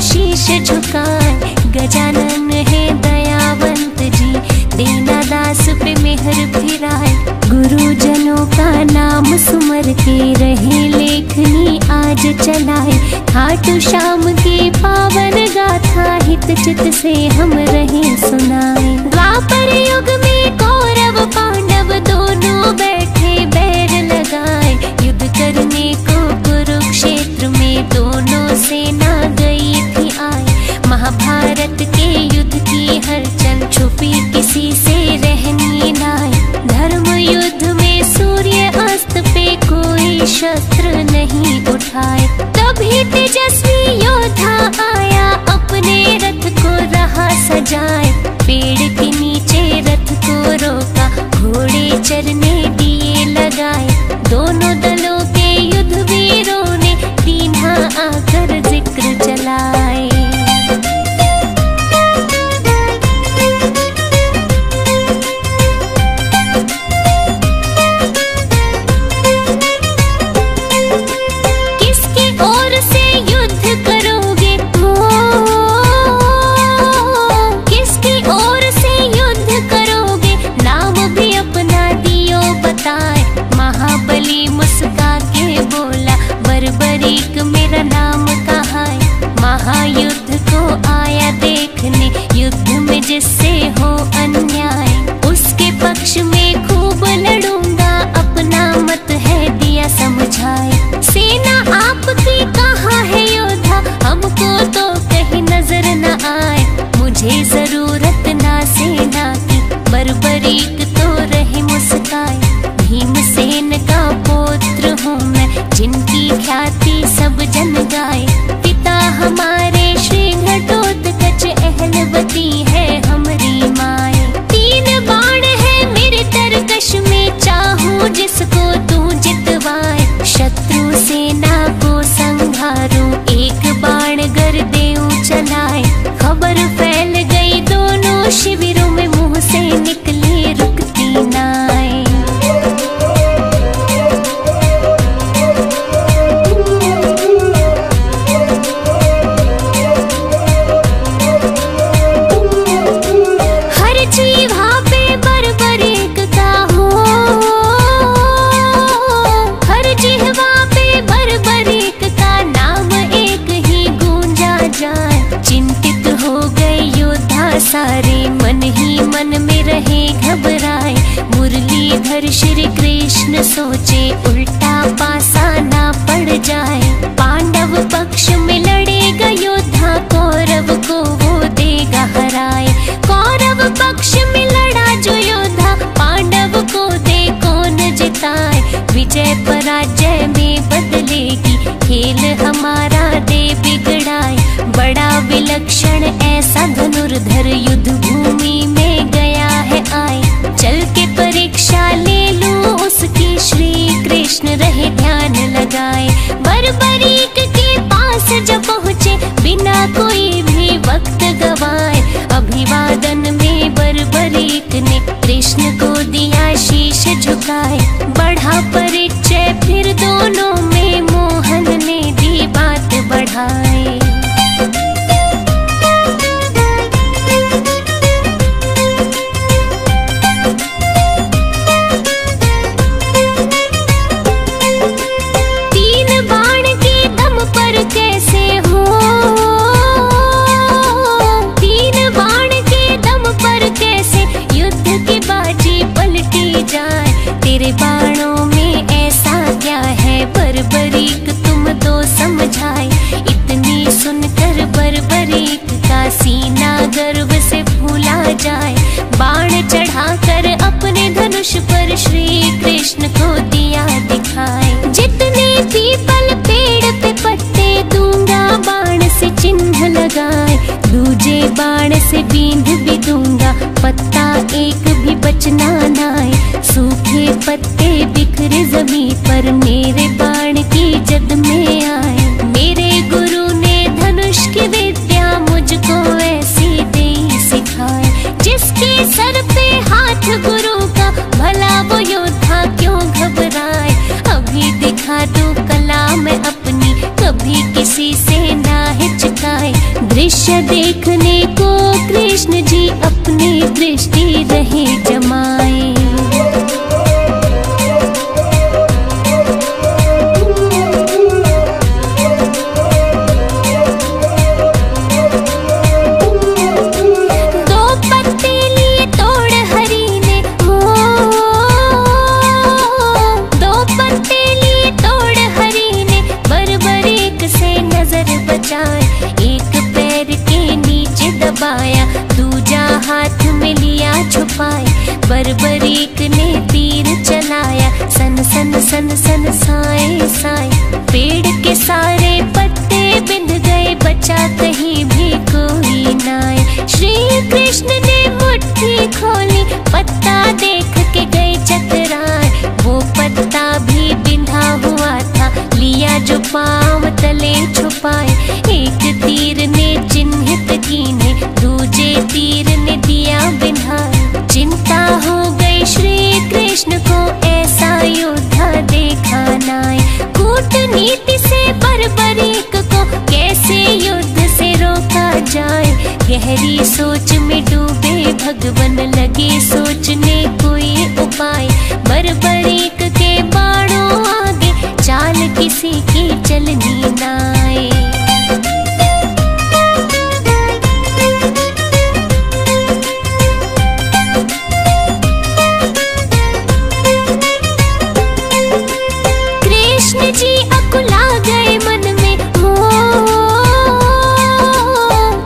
शीश झुकाए गजानन है दयावंत जी, दीना दास पे मेहर फिराए। गुरुजनों का नाम सुमर के रहे लेखनी आज चलाए। खाटू श्याम की पावन गाथा हित चित से हम रहे सुनाए। द्वापर युग में कौरव पांडव दोनों बैठे बैर लगाए। युद्ध करने को कुरुक्षेत्र में दोनों सेना गई थी आए। महाभारत के युद्ध की हलचल छुपी किसी से रहनी नाए। धर्म युद्ध में सूर्य अस्त पे कोई शस्त्र नहीं उठाए। तभी तेजस्वी योद्धा आया अपने रथ को रहा सजाए। पेड़ के नीचे रथ को रोका, घोड़े चरने दिए लगाए। दोनों दलों के युद्ध वीरों ने दीन्हा आकर जिक्र चलाए। मेरा नाम कहाँ है? महायुद्ध को आया देखने, युद्ध में जिससे हो अन्याय उसके पक्ष में खूब लड़ूंगा। अपना मत है दिया समझाए। सेना आपकी कहाँ है योद्धा? हमको तो कहीं नजर न आए। मुझे जरूरत ना सेना की, बर्बरीक तो रहे मुस्काए। भीमसेन का पुत्र हूँ मैं, जिनकी ख्याति सब जन गाए। पिता हमारे श्री घटोत्कच, अहलवती है हमारी माए। 3 बाण है मेरे तरकश में, चाहूं जिसको तू जितवाए। शत्रु सेना को संघारूं, एक बाण गर देऊं चलाए। खबर फैल गई दोनों शिविरों में, मुंह से निकले रुकती नाए। सारे मन ही मन में रहे घबराए। मुरलीधर श्री कृष्ण सोचे उल्टा पासा ना पड़ जाए। पांडव पक्ष में लड़ेगा योद्धा, कौरव को वो देगा हराए। कौरव पक्ष में लड़ा जो योद्धा, पांडव को दे कौन जिताए। विजय पराजय में बदलेगी, खेल हमारा दे बिगड़ाए। बड़ा विलक्षण ऐसा धनुर्धर युद्ध भूमि में गया है आए। चल के परीक्षा ले लूं उसकी, श्री कृष्ण रहे ध्यान लगाए। बर्बरीक के पास जब पहुँचे, बिना कोई भी वक्त गवाए। अभिवादन में बर्बरीक ने कृष्ण को दिया शीश झुकाए। बढ़ा परिचय फिर दोनों में, मोहन ने दी बात बढ़ाए। तेरे बाणों में ऐसा क्या है बर्बरीक, तुम तो समझाए। इतनी सुनकर बर्बरीक का सीना गर्व से फूला जाए। बाण चढ़ाकर अपने धनुष पर श्री कृष्ण को दिया दिखाए। जितने पीपल पेड़ पे पत्ते दूंगा, बाण से चिन्ह लगाए। दूजे बाण से बींध भी दूंगा, पत्ता एक भी बचना नाए। सूखे पत्ते बिक बिखरे जमीन पर मेरे बाण की जद में आए। मेरे गुरु ने धनुष की विद्या मुझको ऐसी दे सिखाए, जिसके सर पे हाथ गुरु का भला वो योद्धा क्यों घबराए। अभी दिखा दूं कला मैं अपनी, कभी किसी से ना हिचकाए। दृश्य देखने को कृष्ण जी अपनी दृष्टि रहे जमाए। एक पैर के नीचे दबाया, दूजा हाथ में लिया छुपाए। बर्बरीक ने तीर चलाया, सन सन सन सन साए साए। पेड़ के सारे पत्ते बिंद गए, बचा कहीं भी कोई नाए। श्री कृष्ण ने मुट्ठी खोली, पत्ता देख के गए चतराए। वो पत्ता भी बिंधा हुआ था, लिया जो पांव तले छुपाए। एक तीर ने चिन्हित कीने, दूजे तीर ने दिया बिन्हाए। चिंता हो गई श्री कृष्ण को, ऐसा योद्धा देखा नाए। कूटनीति से बर्बरीक को कैसे युद्ध से रोका जाए। गहरी सोच में डूबे भगवन, लगे सोचने कोई उपाय। बर्बरीक के बाणों आगे चाल किसी की चलनी नाए। कृष्ण जी अकुला गए मन में, हो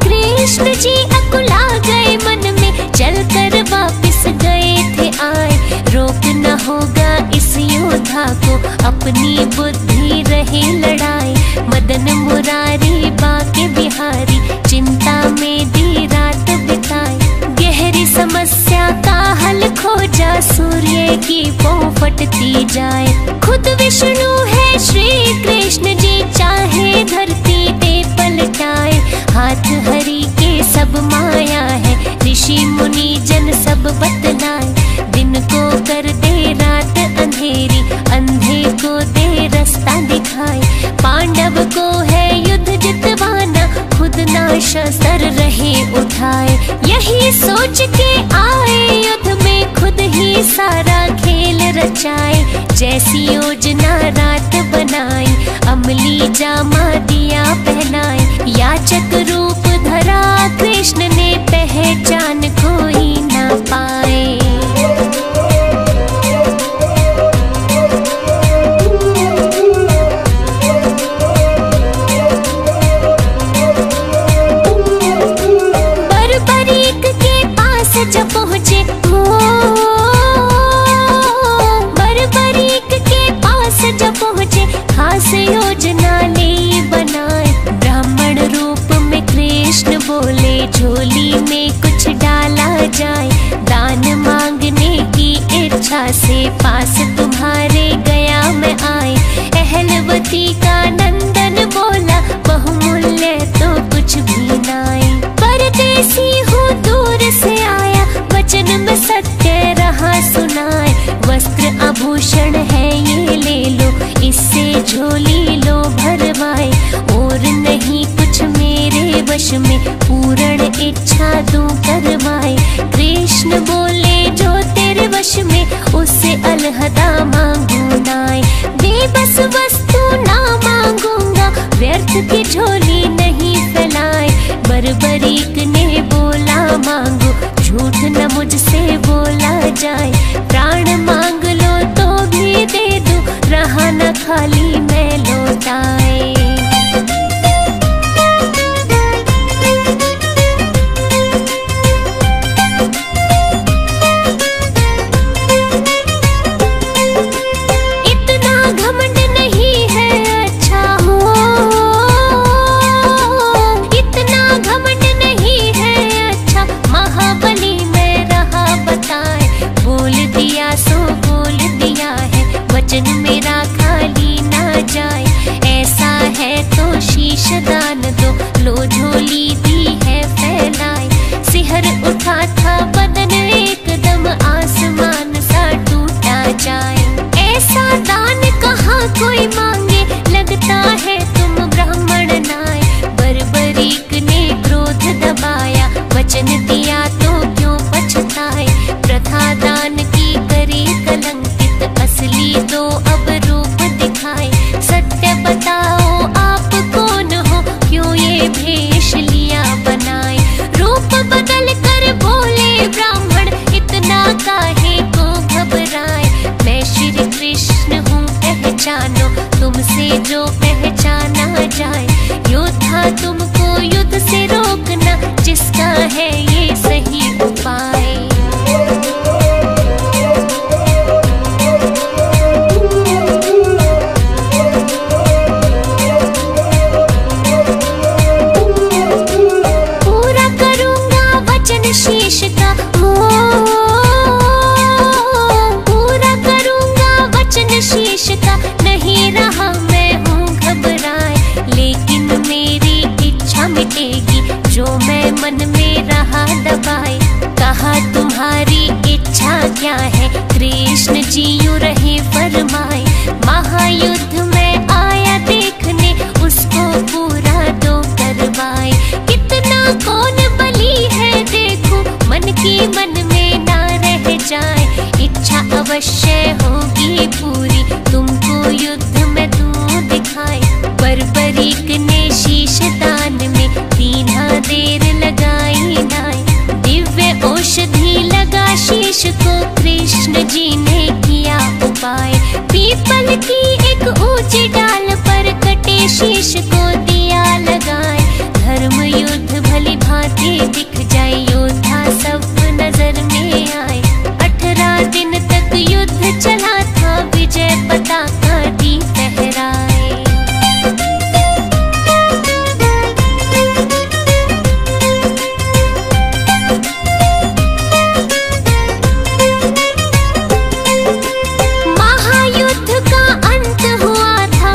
कृष्ण जी अकुला गए मन में। चलकर वापिस गए थे आए, रोकना होगा इस योद्धा को, अपनी बुद्धि रहे लड़ाए। मदन मुरारी बाके बिहारी, चिंता में दी रात बिताए। गहरी समस्या का हल खोजा, सूर्य की पौ फटती जाए। खुद विष्णु है श्री कृष्ण जी, चाहे धरती पे पलटाए। हाथ हरि के सब माया है, ऋषि मुनि जन सब बतलाए। दिन को कर दे रात अंधेरी, अंधे को दे रास्ता दिखाए। पांडव को है युद्ध जितवाना, खुद ना शस्त्र रहे उठाए। यही सोच के आए युद्ध में, खुद ही सारा खेल रचाए। जैसी योजना रात बनाई, अमली जामा दिया पहनाए। याचक रूप धरा कृष्ण ने, पहचान कोई ना पाए। बर्बरीक के पास जब पहुँचे, हो बर्बरीक के पास जब पहुँचे। खास योजना ले बनाए, ब्राह्मण रूप में कृष्ण बोले। झोली में कुछ डाला जाए, दान मांगने की इच्छा से पास तुम्हारे गया मैं आए। अहलवती का नंदन बोला, बहुमूल्य तो कुछ भी नाए। परदेसी हूँ दूर से आया, वचन में सत्य रहा सुनाए। वस्त्र आभूषण है ये ले लो, इससे झोली लो भरवाए। और नहीं कुछ मेरे वश में, पूर्ण इच्छा दूं करवाए। कृष्ण बोले जो तेरे वश में, उससे अलहदा मांगू नाए। बेबस वस्तु ना मांगूंगा, व्यर्थ की झोली नहीं फैलाए। बर्बरीक ने बोला मांगो, झूठ न मुझसे बोला जाए। प्राण मांग लो तो भी दे दूं, रहा न खाली मैं लौटाए। बोल भजन मेरा खाली ना जाए। ऐसा है तो शीश दान दो, लो झोली दी है फैलाए। सिहर उठा था बदन एकदम आसमान सा टूटा जाए। ऐसा दान कहाँ कोई मांगे, लगता है तुम ब्राह्मण नाय। बर्बरीक ने क्रोध दबाया, वचन दिया तो क्यों पछताए। प्रथा दान की करे कलंकित, असली तो अब रूप दिखाए। सत्य बताओ आप कौन हो, क्यों ये भेष लिया बनाए। रूप बदल कर बोले ब्राह्मण, इतना काहे को घबराए। मैं श्री कृष्ण हूँ पहचानो, तुमसे जो पहचाना जाए। योद्धा तुमको युद्ध से रोकना, जिसका है ये सही उपाय। पूरा करूंगा वचन शीश का, पूरा करूंगा वचन शीश का। नहीं रहा मैं हूँ घबराए, लेकिन मेरी इच्छा मिटेगी जो मैं मन में रहा दबाए। कहा तुम्हारी इच्छा क्या है, कृष्ण जी यूं रहे फरमाए। महायुद्ध में आया देखने, उसको पूरा दो करवाए। कितना कौन बली है देखो, मन की मन में ना रह जाए। इच्छा अवश्य होगी पूरी, तुमको युद्ध में दूं दिखाए। बर्बरीक ने शीश दान में दीना देर लगाई नाय। दिव्य औषधि लगा शीश को, कृष्ण जी ने किया उपाय। पीपल की एक ऊंची डाल पर कटे शीश को दिया लगाए। धर्म युद्ध भली भांति दिख जाए, योद्धा सब नजर में आए। 18 दिन तक युद्ध चला था, विजय पताका दी फहराए। महायुद्ध का अंत हुआ था,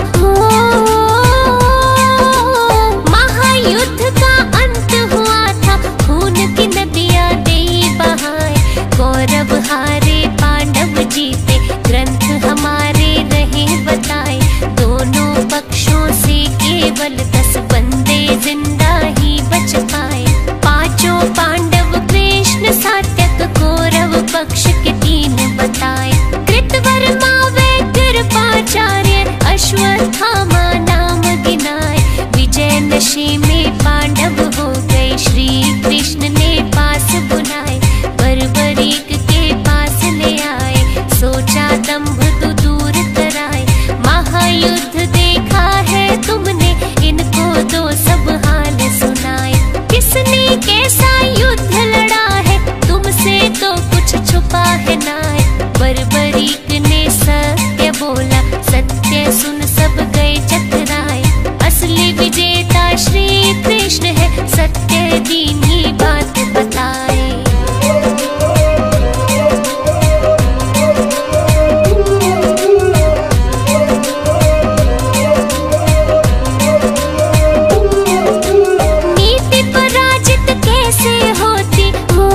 महायुद्ध का अंत हुआ था। खून की नदियां दे बहाए, कौरव हारे पांडव जीते। ग्रंथ हमारे रहे बताए, दोनों पक्षों से केवल 10 बंदे जिंदा ही बच पाए। पांचों पांडव कृष्ण सात्यक, कौरव पक्ष के 3 बताए। कृतवर्मा व कृपाचार्य, अश्वत्थामा नाम गिनाए। विजय नशे में पांडव हो गए, श्री कृष्ण ने पास बुलाए। बर्बरीक के पास ले आए, सोचा दंभ तो दूर कराए। महायुद्ध देखा है तुमने, इनको दो सब हाल सुनाए। किसने कैसा युद्ध लड़ा है, तुमसे तो कुछ छुपा है नाय। बर्बरीक ने सत्य बोला, सत्य सुन सब गए चकराए। असली विजेता श्री कृष्ण है, सत्य दीनी बात बताए। नीति पराजित कैसे होती हो,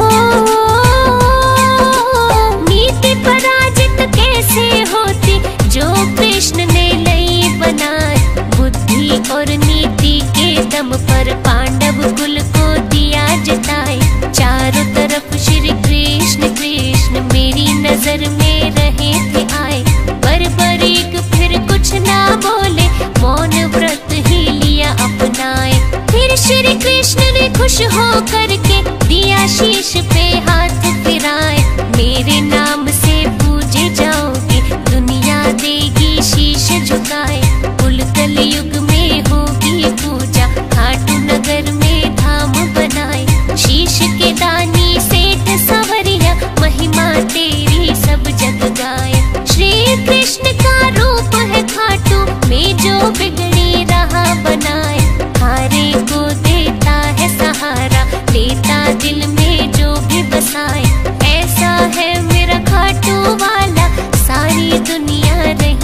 नीति पराजित कैसे होती, जो कृष्ण ने नई बनाए। बुद्धि और नीति के दम पर पांडव कुल को दिया जिताए। चारों तरफ श्री कृष्ण कृष्ण मेरी नजर में रहे थे आए। बर्बरीक फिर कुछ ना बोले, मौन व्रत ही लिया अपनाए। फिर श्री कृष्ण ने खुश हो करके दिया शीश पे हाथ फिराए। मेरे नाम से पूजे जाओगे, दुनिया देगी शीश झुकाए। कुल कलयुग में होगी पूजा, खाटू नगर में धाम बनाए। शीश के दानी सेठ सवरिया, महिमा तेरी सब जग गाए। श्री कृष्ण का रूप है खाटू में, जो बिगड़ी रहा बनाए। हारे को देता है सहारा, लेता दिल में जो भी बसाए। ऐसा है मेरा खाटू वाला, सारी दुनिया रही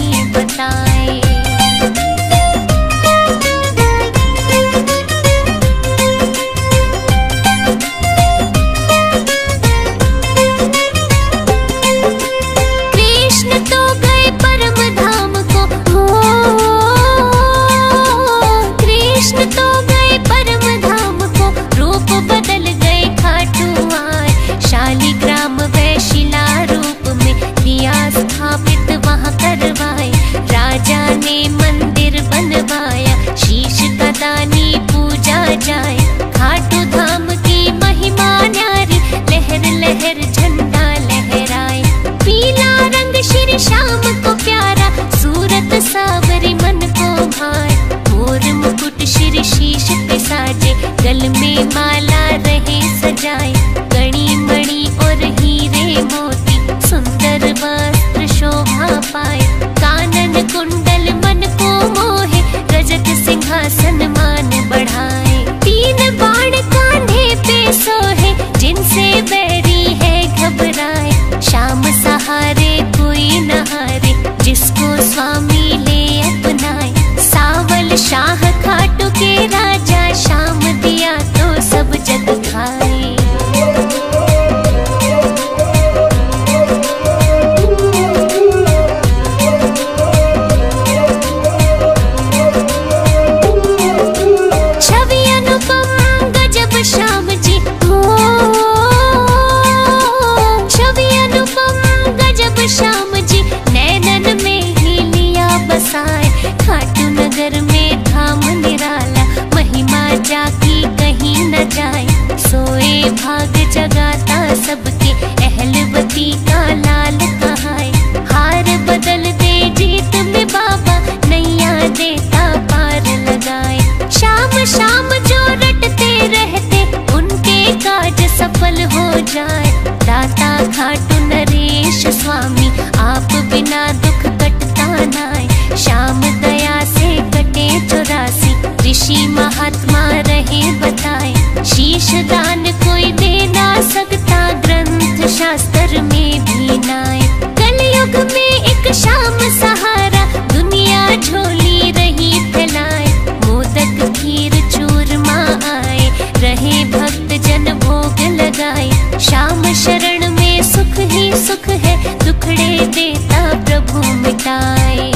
बिना दुख कटता नाय। श्याम दया से कटे 84, ऋषि महात्मा रहे बताए। शीश दान कोई दे ना सकता, ग्रंथ शास्त्र में भी नाय। कलयुग में एक श्याम सहारा, दुनिया झोली रही फैलाए। मोदक खीर चूरमा आए, रहे भक्त जन भोग लगाए। श्याम शरण में सुख ही सुख है, दुखड़े देता प्रभु मिटाए।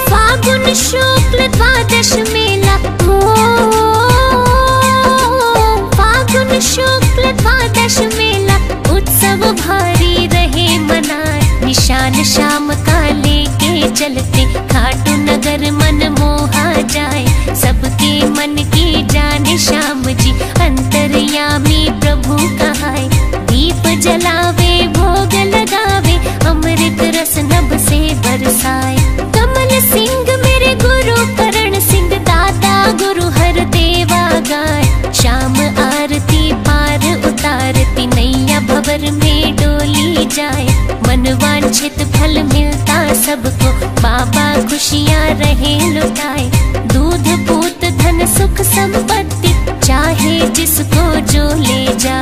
फागुन शुक्ल द्वादश मेला हो, फागुन शुक्ल द्वादश मेला, उत्सव भारी रहे मनाए। निशान श्याम का लेके चलते, खाटू नगर मन मोहा जाए। सबके मन की जाने श्याम जी, अंतर्यामी प्रभु कहाए। दीप जलावे भोग लगावे, अमृत रस नभ से बरसाए। कमल सिंह मेरे गुरु करण सिंह, दादा गुरु हर देवा गाय। श्याम आरती पार उतारती, नैया भंवर में डोली जाए। मन वांछित फल मिलता सबको, बाबा खुशियाँ रहे लुटाए। दूध पूत धन सुख संपत्ति, चाहे जिसको जो ले जाए।